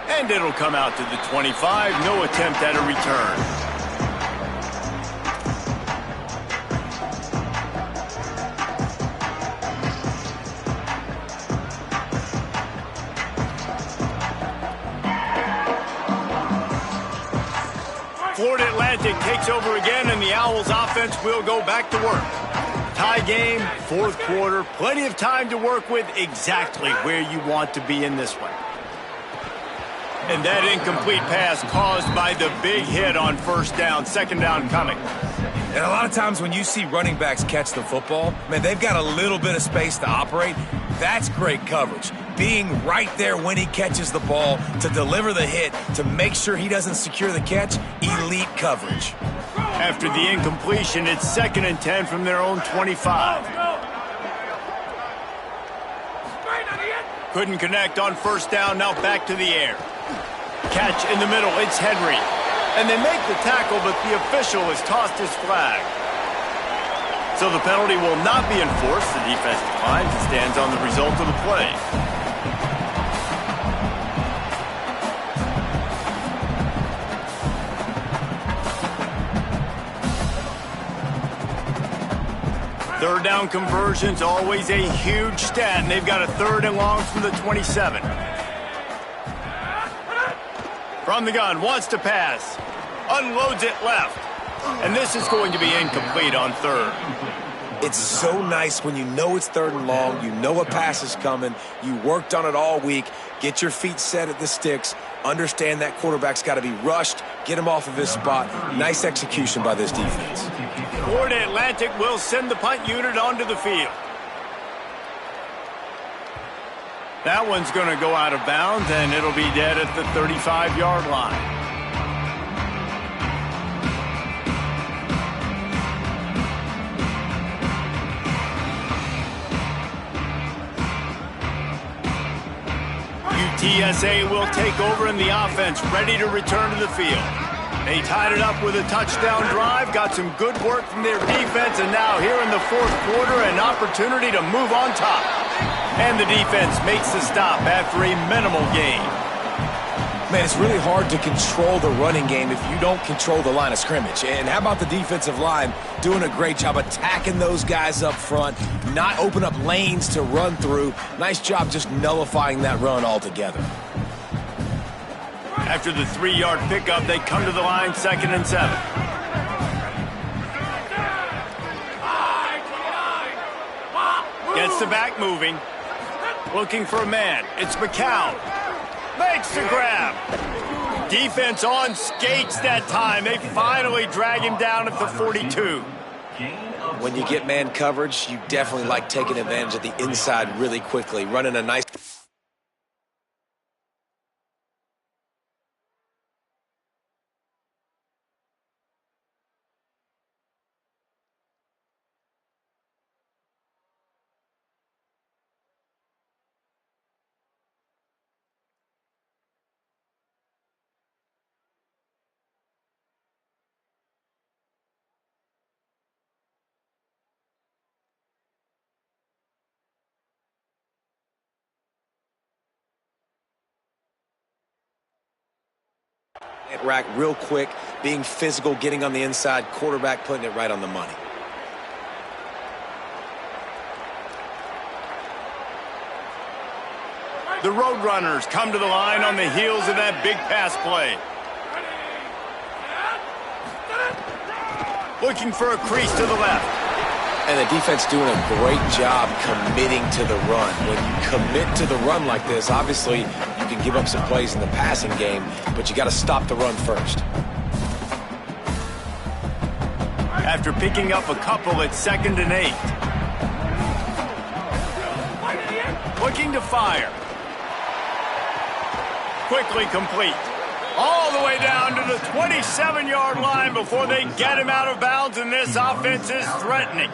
And it'll come out to the 25. No attempt at a return. Florida Atlantic takes over again, and the Owls offense will go back to work. Tie game, 4th quarter, plenty of time to work with, exactly where you want to be in this one. And that incomplete pass caused by the big hit on 1st down, 2nd down coming. And a lot of times when you see running backs catch the football, man, they've got a little bit of space to operate. That's great coverage. Being right there when he catches the ball to deliver the hit, to make sure he doesn't secure the catch, elite coverage. After the incompletion, it's 2nd and 10 from their own 25. Couldn't connect on 1st down, now back to the air. Catch in the middle, it's Henry. And they make the tackle, but the official has tossed his flag. So the penalty will not be enforced. The defense declines and stands on the result of the play. Third down conversions, always a huge stat, and they've got a 3rd and long from the 27. From the gun, wants to pass. Unloads it left. And this is going to be incomplete on 3rd. It's so nice when you know it's 3rd and long, you know a pass is coming, you worked on it all week, get your feet set at the sticks, understand that quarterback's got to be rushed, get him off of his spot. Nice execution by this defense. Florida Atlantic will send the punt unit onto the field. That one's going to go out of bounds, and it'll be dead at the 35-yard line. UTSA will take over in the offense, ready to return to the field. They tied it up with a touchdown drive, got some good work from their defense, and now here in the fourth quarter, an opportunity to move on top. And the defense makes the stop after a minimal gain. Man, it's really hard to control the running game if you don't control the line of scrimmage. And how about the defensive line doing a great job attacking those guys up front, not open up lanes to run through. Nice job just nullifying that run altogether. After the 3-yard pickup, they come to the line, 2nd and 7. Gets the back moving. Looking for a man. It's McCown. Makes the grab. Defense on skates that time. They finally drag him down at the 42. When you get man coverage, you definitely like taking advantage of the inside really quickly, running a nice... rack real quick, being physical, getting on the inside, quarterback putting it right on the money. The Roadrunners come to the line on the heels of that big pass play. Looking for a crease to the left. And the defense doing a great job committing to the run. When you commit to the run like this, obviously you can give up some plays in the passing game, but you got to stop the run first. After picking up a couple, it's 2nd and 8. Looking to fire. Quickly complete. All the way down to the 27-yard line before they get him out of bounds, and this offense is threatening.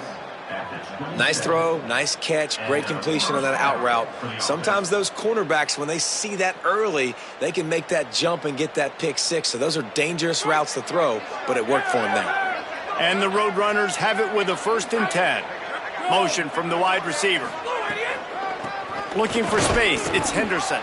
Nice throw, nice catch, great completion on that out route. Sometimes those cornerbacks, when they see that early, they can make that jump and get that pick six. So those are dangerous routes to throw, but it worked for him there. And the Roadrunners have it with a 1st and 10. Motion from the wide receiver. Looking for space, it's Henderson.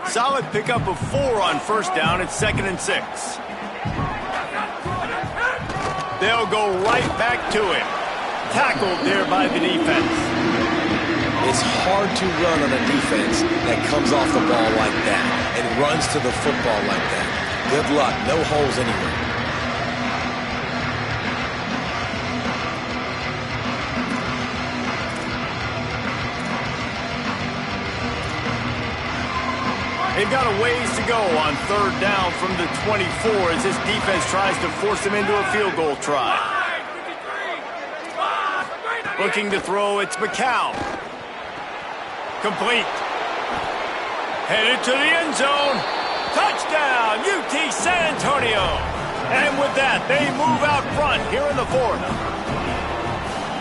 Solid pickup of 4 on 1st down. It's 2nd and 6. They'll go right back to him. Tackled there by the defense. It's hard to run on a defense that comes off the ball like that and runs to the football like that. Good luck. No holes anywhere. They've got a ways to go on 3rd down from the 24 as this defense tries to force them into a field goal try. Looking to throw, it's McCown. Complete. Headed to the end zone. Touchdown, UT San Antonio. And with that, they move out front here in the 4th.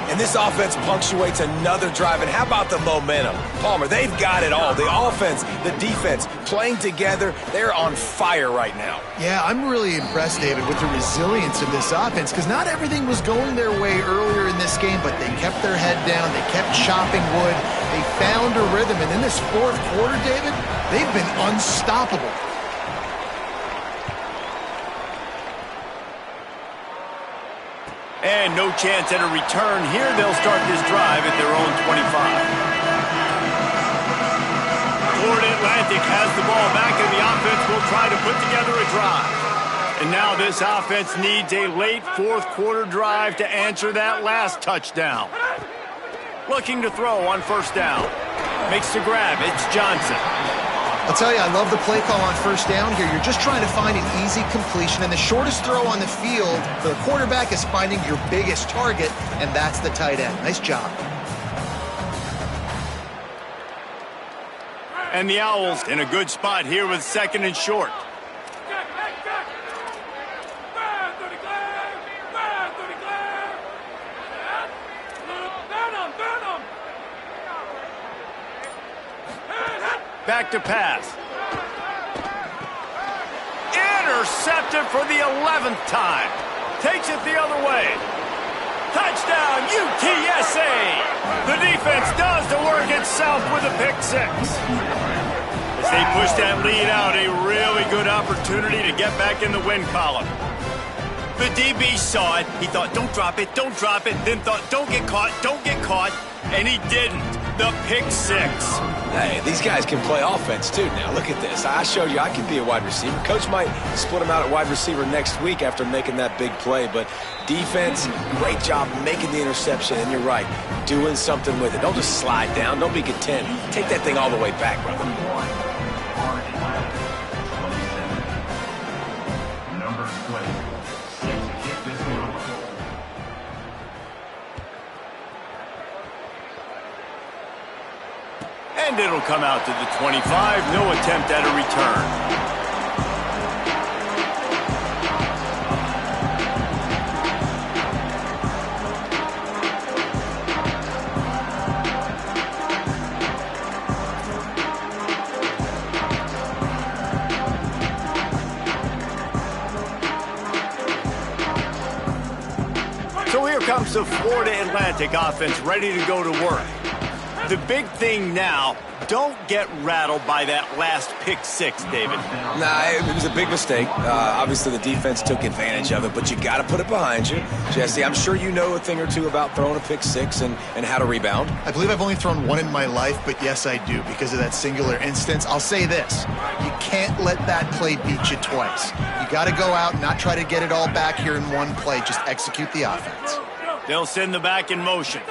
And this offense punctuates another drive. And how about the momentum? Palmer, they've got it all. The offense, the defense, playing together. They're on fire right now. Yeah, I'm really impressed, David, with the resilience of this offense, because not everything was going their way earlier in this game, but they kept their head down. They kept chopping wood. They found a rhythm. And in this 4th quarter, David, they've been unstoppable. And no chance at a return here. They'll start this drive at their own 25. Florida Atlantic has the ball back, and the offense will try to put together a drive. And now this offense needs a late fourth quarter drive to answer that last touchdown. Looking to throw on first down. Makes the grab. It's Johnson. I'll tell you, I love the play call on first down here. You're just trying to find an easy completion, and the shortest throw on the field for the quarterback is finding your biggest target, and that's the tight end. Nice job. And the Owls in a good spot here with second and short. Back to pass. Intercepted for the 11th time. Takes it the other way. Touchdown, UTSA! The defense does the work itself with a pick six. As they push that lead out, a really good opportunity to get back in the win column. The DB saw it. He thought, don't drop it, then thought, don't get caught, and he didn't. The pick six. Hey, these guys can play offense, too. Now, look at this. I showed you I can be a wide receiver. Coach might split him out at wide receiver next week after making that big play. But defense, great job making the interception. And you're right, doing something with it. Don't just slide down. Don't be content. Take that thing all the way back, brother. And it'll come out to the 25. No attempt at a return. So here comes the Florida Atlantic offense ready to go to work. The big thing now, don't get rattled by that last pick six, David. Nah, it was a big mistake. Obviously, the defense took advantage of it, but you got to put it behind you. Jesse, I'm sure you know a thing or two about throwing a pick six and how to rebound. I believe I've only thrown one in my life, but yes, I do, because of that singular instance. I'll say this. You can't let that play beat you twice. You got to go out and not try to get it all back here in one play. Just execute the offense. They'll send the back in motion.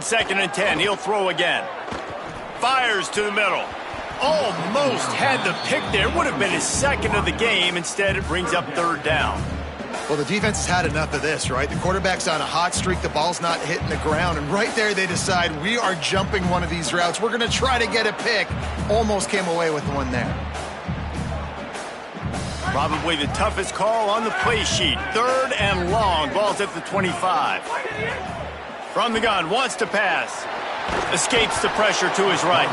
Second and 10, he'll throw again. Fires to the middle. Almost had the pick there. Would have been his second of the game. Instead, it brings up third down. Well, the defense has had enough of this, right? The quarterback's on a hot streak. The ball's not hitting the ground. And right there, they decide, we are jumping one of these routes. We're going to try to get a pick. Almost came away with one there. Probably the toughest call on the play sheet. Third and long. Ball's at the 25. From the gun, wants to pass. Escapes the pressure to his right.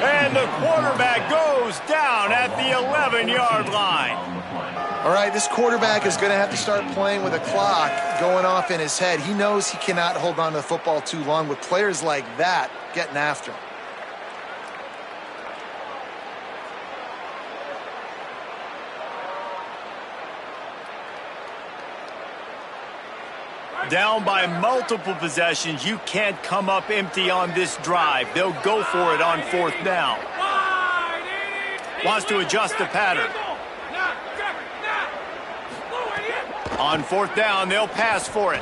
And the quarterback goes down at the 11-yard line. All right, this quarterback is going to have to start playing with a clock going off in his head. He knows he cannot hold on to the football too long with players like that getting after him. Down by multiple possessions, you can't come up empty on this drive. They'll go for it on fourth down. Wants to adjust the pattern. On fourth down, they'll pass for it.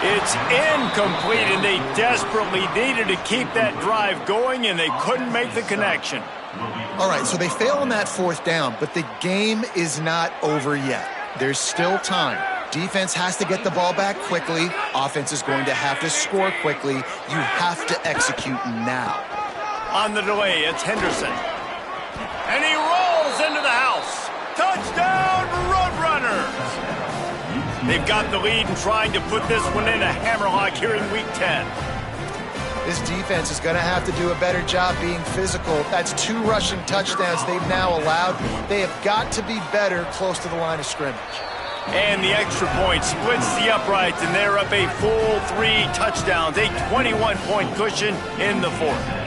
It's incomplete, and they desperately needed to keep that drive going, and they couldn't make the connection. All right, so they fail on that fourth down, but the game is not over yet. There's still time. Defense has to get the ball back quickly. Offense is going to have to score quickly. You have to execute now. On the delay, it's Henderson. And he rolls into the house. Touchdown, Roadrunners! They've got the lead and trying to put this one in a hammerlock here in Week 10. This defense is going to have to do a better job being physical. That's 2 rushing touchdowns they've now allowed. They have got to be better close to the line of scrimmage. And the extra point splits the uprights, and they're up a full 3 touchdowns, a 21-point cushion in the fourth.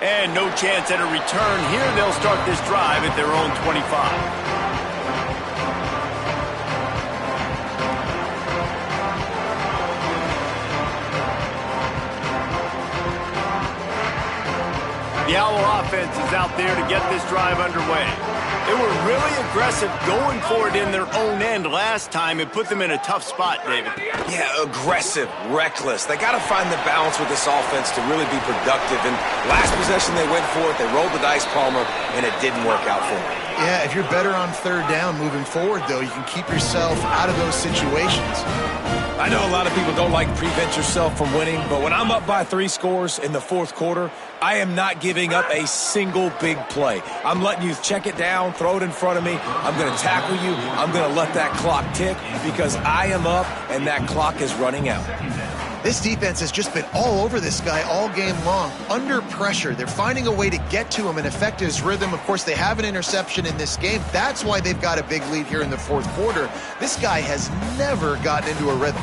And no chance at a return here. They'll start this drive at their own 25. The Owl offense is out there to get this drive underway. They were really aggressive going for it in their own end last time. It put them in a tough spot, David. Yeah, aggressive, reckless. They got to find the balance with this offense to really be productive. And last possession they went for it. They rolled the dice, Palmer, and it didn't work out for them. Yeah, if you're better on third down moving forward, though, you can keep yourself out of those situations. I know a lot of people don't like to prevent yourself from winning, but when I'm up by 3 scores in the fourth quarter, I am not giving up a single big play. I'm letting you check it down, throw it in front of me. I'm going to tackle you. I'm going to let that clock tick because I am up and that clock is running out. This defense has just been all over this guy all game long. Under pressure, they're finding a way to get to him and affect his rhythm. Of course, they have an interception in this game. That's why they've got a big lead here in the fourth quarter. This guy has never gotten into a rhythm.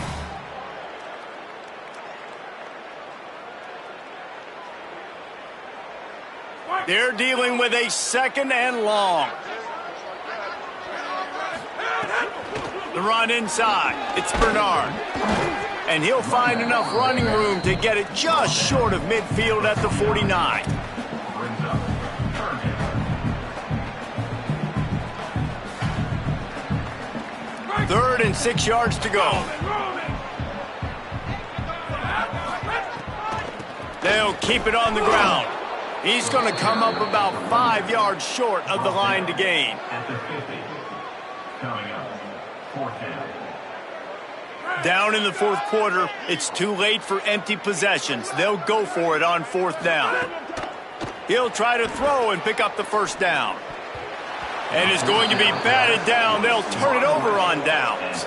They're dealing with a 2nd and long. The run inside. It's Bernard. And he'll find enough running room to get it just short of midfield at the 49. Third and 6 yards to go. They'll keep it on the ground. He's going to come up about 5 yards short of the line to gain. Down in the fourth quarter, it's too late for empty possessions. They'll go for it on 4th down. He'll try to throw and pick up the first down. And it's going to be batted down. They'll turn it over on downs.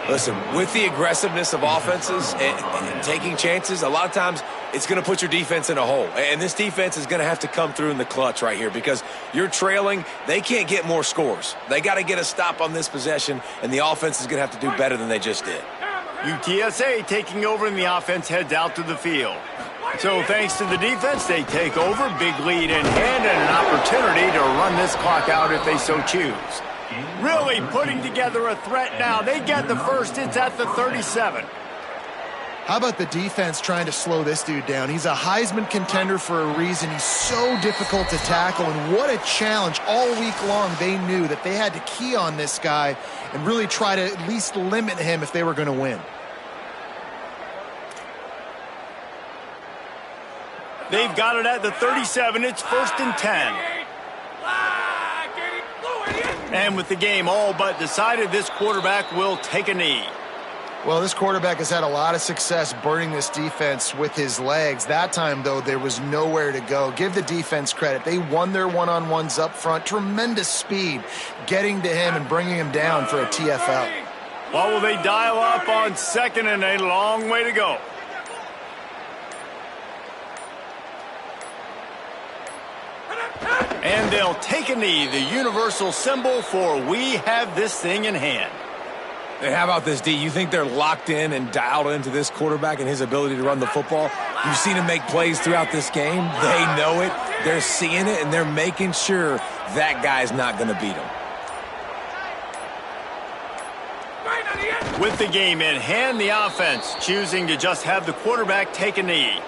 Listen, with the aggressiveness of offenses and taking chances, a lot of times it's going to put your defense in a hole. And this defense is going to have to come through in the clutch right here because you're trailing. They can't get more scores. They got to get a stop on this possession, and the offense is going to have to do better than they just did. UTSA taking over, and the offense heads out to the field. So thanks to the defense, they take over, big lead in hand, and an opportunity to run this clock out if they so choose. Really putting together a threat now. They get the first. It's at the 37. How about the defense trying to slow this dude down? He's a Heisman contender for a reason. He's so difficult to tackle, and what a challenge. All week long, they knew that they had to key on this guy and really try to at least limit him if they were going to win. They've got it at the 37. It's 1st and 10. And with the game all but decided, this quarterback will take a knee. Well, this quarterback has had a lot of success burning this defense with his legs. That time, though, there was nowhere to go. Give the defense credit. They won their one-on-ones up front. Tremendous speed getting to him and bringing him down for a TFL. Well, will they dial up on 2nd and a long way to go? And they'll take a knee, the universal symbol for we have this thing in hand. Hey, how about this, D? You think they're locked in and dialed into this quarterback and his ability to run the football? You've seen him make plays throughout this game. They know it. They're seeing it, and they're making sure that guy's not going to beat him. With the game in hand, the offense choosing to just have the quarterback take a knee.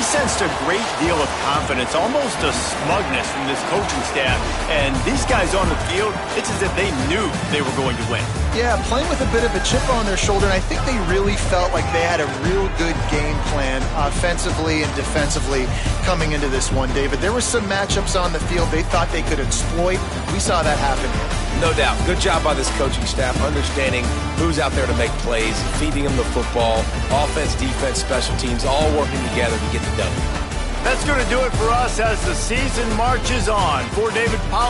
We sensed a great deal of confidence, almost a smugness from this coaching staff. And these guys on the field, it's as if they knew they were going to win. Yeah, playing with a bit of a chip on their shoulder, and I think they really felt like they had a real good game plan offensively and defensively coming into this one, David. There were some matchups on the field they thought they could exploit. We saw that happen here. No doubt. Good job by this coaching staff, understanding who's out there to make plays, feeding them the football, offense, defense, special teams, all working together to get the W. That's going to do it for us as the season marches on. For David Pollack.